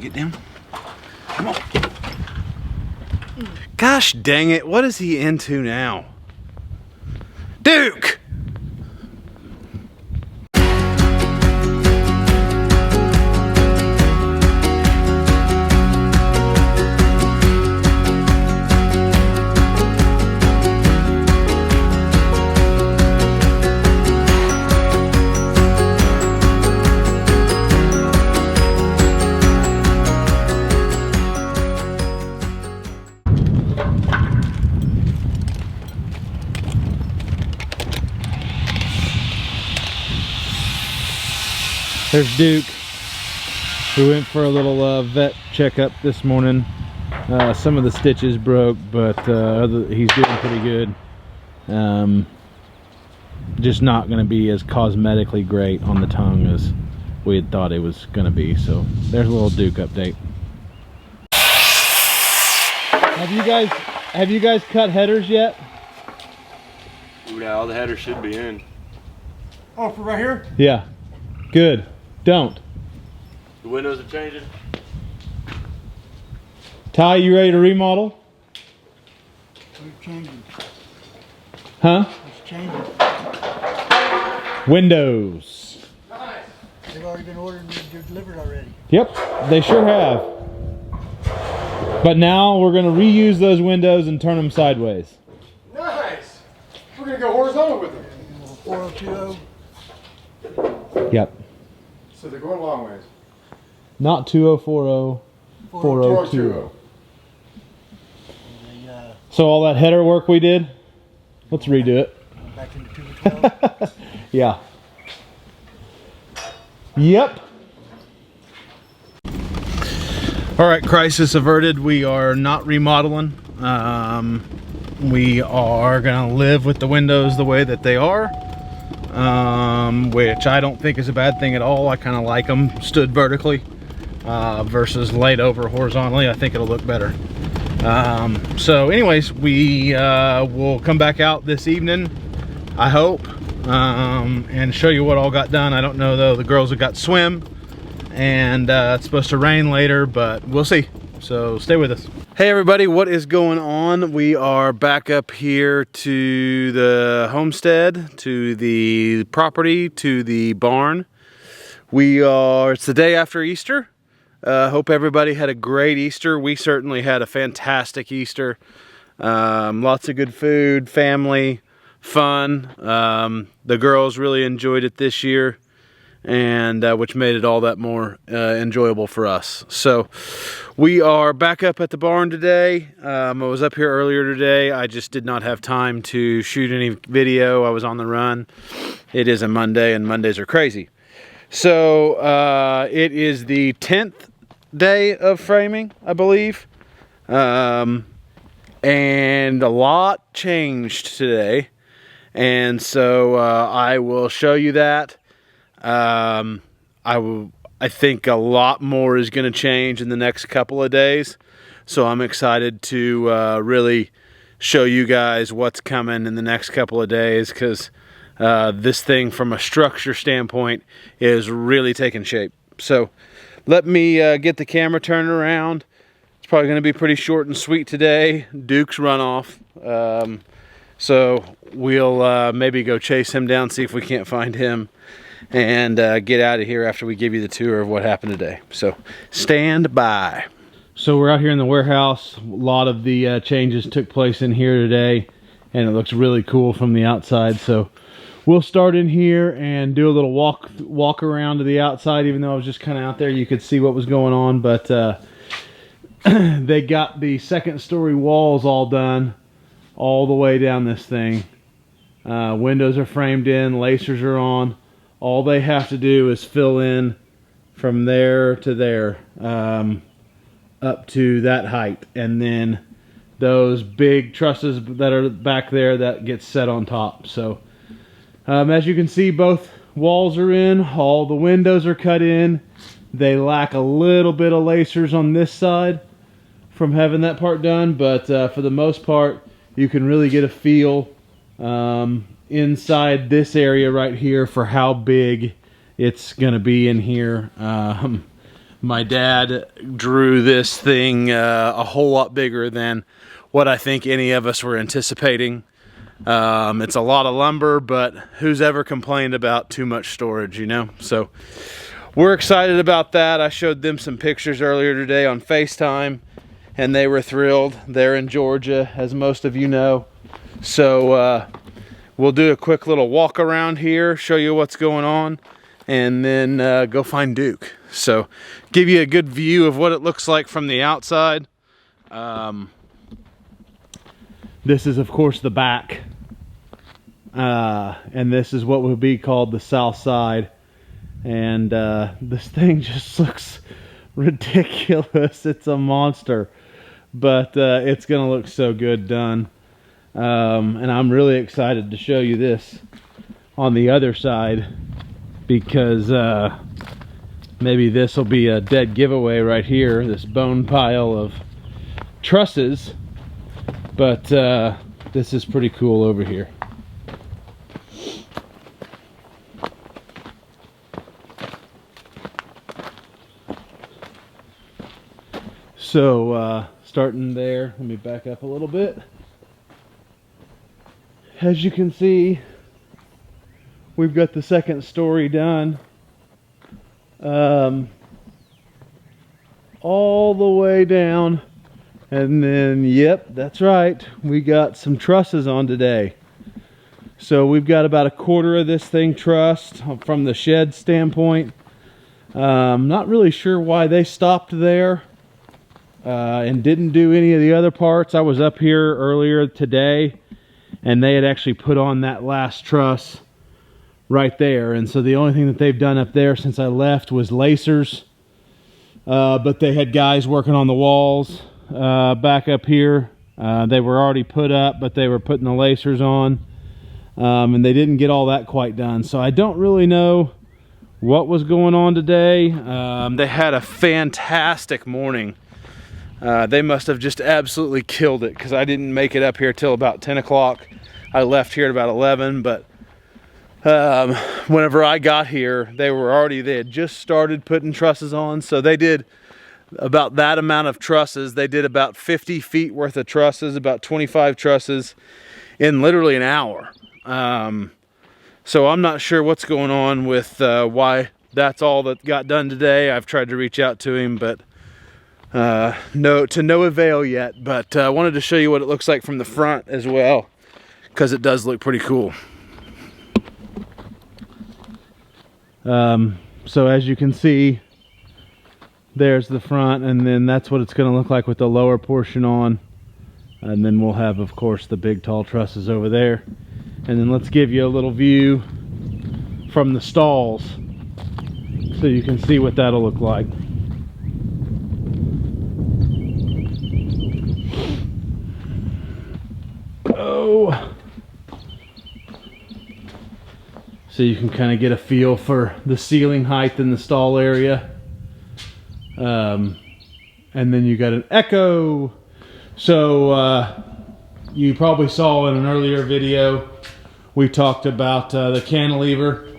Get down. Come on. Gosh dang it, what is he into now? Duke! There's Duke. We went for a little vet checkup this morning. Some of the stitches broke, but he's doing pretty good. Just not going to be as cosmetically great on the tongue as we had thought it was going to be. So there's a little Duke update. Have you guys cut headers yet? Yeah, all the headers should be in. Oh, for right here? Yeah. Good. Don't. The windows are changing. Ty, you ready to remodel? We're changing. Huh? It's changing. Windows. Nice. They've already been ordered and they're delivered already. Yep, they sure have. But now we're going to reuse those windows and turn them sideways. Nice. We're going to go horizontal with them. 4020. Yep. So they're going long ways. Not 2040, 4020. So all that header work we did, let's redo it. Back into 212. Yeah. Yep. All right, crisis averted. We are not remodeling. We are gonna live with the windows the way that they are. Which I don't think is a bad thing at all. I kind of like them stood vertically versus laid over horizontally. I think it'll look better. So anyways, we will come back out this evening, I hope, and show you what all got done. I don't know though, the girls have got swim and it's supposed to rain later, but we'll see. So stay with us. Hey everybody, what is going on? We are back up here to the homestead, to the property, to the barn. It's the day after Easter. Hope everybody had a great Easter. We certainly had a fantastic Easter. Lots of good food, family, fun. The girls really enjoyed it this year, and which made it all that more enjoyable for us. So we are back up at the barn today. I was up here earlier today. I just did not have time to shoot any video. I was on the run. It is a Monday, and Mondays are crazy. So it is the 10th day of framing, I believe. And a lot changed today. And so I will show you that. I think a lot more is going to change in the next couple of days, so I'm excited to really show you guys what's coming in the next couple of days, because this thing from a structure standpoint is really taking shape. So let me get the camera turned around. It's probably going to be pretty short and sweet today. Duke's runoff. So we'll maybe go chase him down, see if we can't find him, and get out of here after we give you the tour of what happened today. So stand by. So we're out here in the warehouse. A lot of the changes took place in here today, and it looks really cool from the outside. So we'll start in here and do a little walk around to the outside. Even though I was just kind of out there, you could see what was going on. But they got the second story walls all done all the way down this thing. Windows are framed in, lacers are on. All they have to do is fill in from there to there, up to that height, and then those big trusses that are back there, that gets set on top. So as you can see, both walls are in, all the windows are cut in. They lack a little bit of lacers on this side from having that part done, but for the most part you can really get a feel inside this area right here for how big it's gonna be in here. My dad drew this thing a whole lot bigger than what I think any of us were anticipating. It's a lot of lumber, but who's ever complained about too much storage, you know? So we're excited about that. I showed them some pictures earlier today on FaceTime, and they were thrilled. They're in Georgia, as most of you know. So we'll do a quick little walk around here, show you what's going on, and then go find Duke. So give you a good view of what it looks like from the outside. This is, of course, the back. And this is what would be called the south side. And this thing just looks ridiculous. It's a monster. But it's going to look so good done. And I'm really excited to show you this on the other side, because maybe this will be a dead giveaway right here, this bone pile of trusses. But this is pretty cool over here. So starting there, let me back up a little bit. As you can see, we've got the second story done. All the way down. And then, yep, that's right, we got some trusses on today. So we've got about a quarter of this thing trussed from the shed standpoint. Not really sure why they stopped there and didn't do any of the other parts. I was up here earlier today, and they had actually put on that last truss right there. And so the only thing that they've done up there since I left was lacers. But they had guys working on the walls back up here. They were already put up, but they were putting the lacers on. And they didn't get all that quite done. So I don't really know what was going on today. They had a fantastic morning. They must have just absolutely killed it, because I didn't make it up here till about 10 o'clock. I left here at about 11, but whenever I got here, they had just started putting trusses on. So they did about that amount of trusses. They did about 50 feet worth of trusses, about 25 trusses in literally an hour. So I'm not sure what's going on with why that's all that got done today. I've tried to reach out to him, but to no avail yet. But I wanted to show you what it looks like from the front as well, because it does look pretty cool. So as you can see, there's the front, and then that's what it's going to look like with the lower portion on. And then we'll have, of course, the big tall trusses over there. And then let's give you a little view from the stalls so you can see what that'll look like. Oh, so you can kind of get a feel for the ceiling height in the stall area. And then you got an echo. So you probably saw in an earlier video, we talked about the cantilever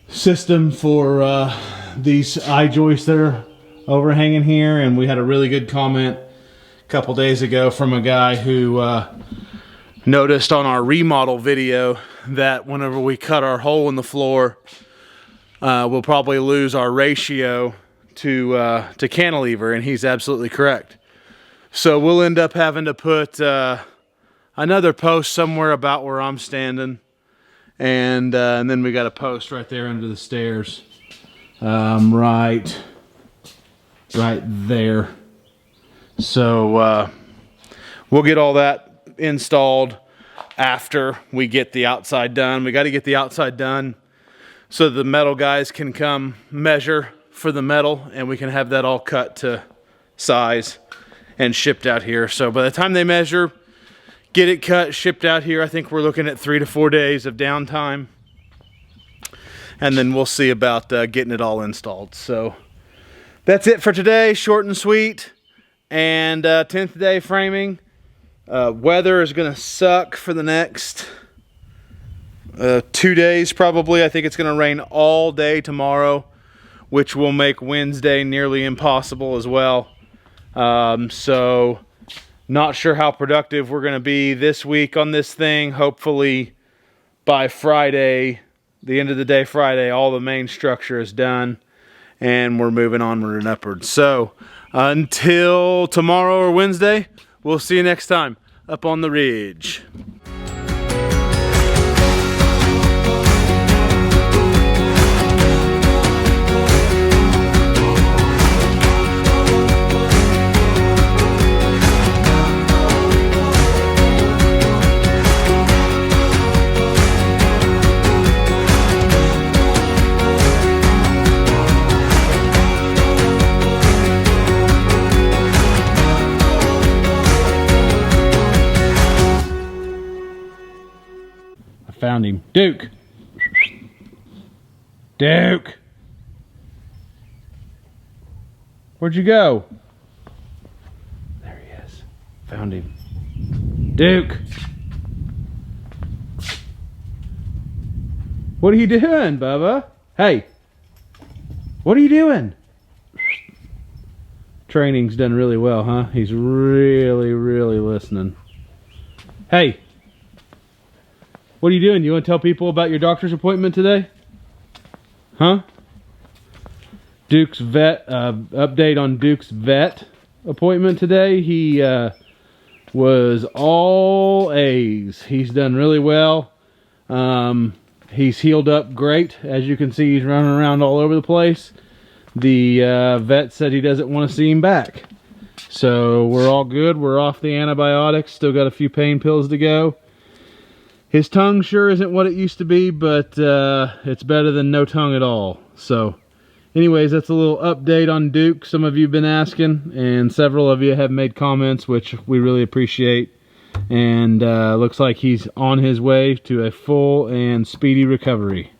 system for these eye joists that are overhanging here. And we had a really good comment a couple days ago from a guy who noticed on our remodel video that whenever we cut our hole in the floor, we'll probably lose our ratio to cantilever, and he's absolutely correct. So we'll end up having to put another post somewhere about where I'm standing, and then we got a post right there under the stairs, right there. So we'll get all that installed after we get the outside done. We got to get the outside done so the metal guys can come measure for the metal, and we can have that all cut to size and shipped out here. So by the time they measure, get it cut, shipped out here, I think we're looking at 3 to 4 days of downtime, and then we'll see about getting it all installed. So that's it for today, short and sweet. And 10th day framing. Weather is gonna suck for the next 2 days probably. I think it's gonna rain all day tomorrow. which will make Wednesday nearly impossible as well. So not sure how productive we're going to be this week on this thing. Hopefully by Friday, the end of the day Friday, all the main structure is done and we're moving onward and upward. So until tomorrow or Wednesday, we'll see you next time up on the ridge. Found him. Duke! Duke! Where'd you go? There he is. Found him. Duke! What are you doing, Bubba? Hey! What are you doing? Training's done really well, huh? He's really, really listening. Hey! What are you doing? You want to tell people about your doctor's appointment today? Huh? Duke's vet, update on Duke's vet appointment today. He was all A's. He's done really well. He's healed up great. As you can see, he's running around all over the place. The vet said he doesn't want to see him back. So we're all good. We're off the antibiotics. Still got a few pain pills to go. His tongue sure isn't what it used to be, but it's better than no tongue at all. So anyways, that's a little update on Duke. Some of you have been asking, and several of you have made comments, which we really appreciate. And looks like he's on his way to a full and speedy recovery.